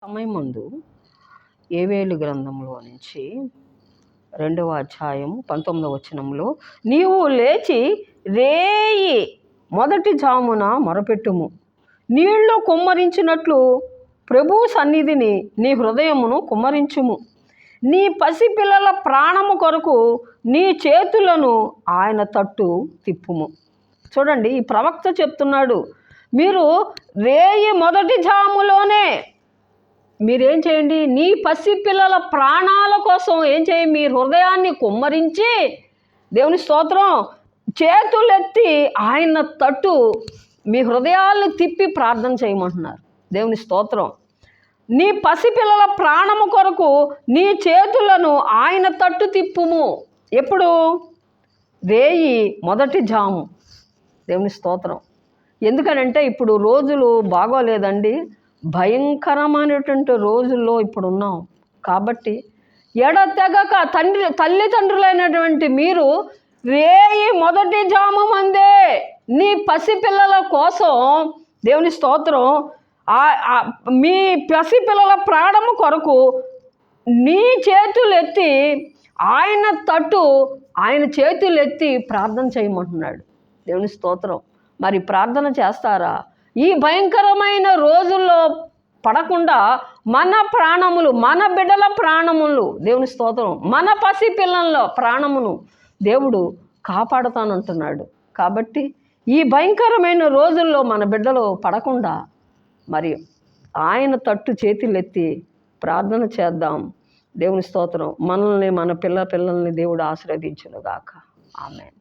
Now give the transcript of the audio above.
సమయం ముందు ఏవేలు గ్రంథంలో నుంచి 2వ అధ్యాయం 19వ వచనంలో, నీవు లేచి రేయి మొదటి జామున మొరపెట్టుము, నీళ్లు కుమ్మరించినట్లు ప్రభు సన్నిధిని నీ హృదయమును కుమ్మరించుము, నీ పసిపిల్లల ప్రాణము కొరకు నీ చేతులను ఆయన తట్టు తిప్పుము. చూడండి, ఈ ప్రవక్త చెప్తున్నాడు, మీరు రేయి మొదటి జాములోనే మీరేం చేయండి, నీ పసిపిల్లల ప్రాణాల కోసం ఏం చేయండి, మీ హృదయాన్ని కుమ్మరించి, దేవుని స్తోత్రం, చేతులెత్తి ఆయన తట్టు మీ హృదయాలను తిప్పి ప్రార్థన చేయమంటున్నారు. దేవుని స్తోత్రం. నీ పసిపిల్లల ప్రాణము కొరకు నీ చేతులను ఆయన తట్టు తిప్పుము. ఎప్పుడు? రేయి మొదటి జాము. దేవుని స్తోత్రం. ఎందుకనంటే ఇప్పుడు రోజులు బాగోలేదండి, భయంకరమైనటువంటి రోజుల్లో ఇప్పుడు ఉన్నాం. కాబట్టి ఎడతెగక తల్లిదండ్రులైనటువంటి మీరు రేయి మొదటి జాము మందే నీ పసిపిల్లల కోసం, దేవుని స్తోత్రం, మీ పసిపిల్లల ప్రాణము కొరకు నీ చేతులెత్తి ఆయన తట్టు, ఆయన చేతులెత్తి ప్రార్థన చేయమంటున్నాడు. దేవుని స్తోత్రం. మరి ప్రార్థన చేస్తారా? ఈ భయంకరమైన రోజుల్లో పడకుండా మన ప్రాణములు, మన బిడ్డల ప్రాణములు, దేవుని స్తోత్రం, మన పసిపిల్లల ప్రాణమును దేవుడు కాపాడుతానంటున్నాడు. కాబట్టి ఈ భయంకరమైన రోజుల్లో మన బిడ్డలు పడకుండా మరి ఆయన తట్టు చేతులెత్తి ప్రార్థన చేద్దాం. దేవుని స్తోత్రం. మనల్ని, మన పిల్లల్ని దేవుడు ఆశీర్వదించును గాక. ఆమేన్.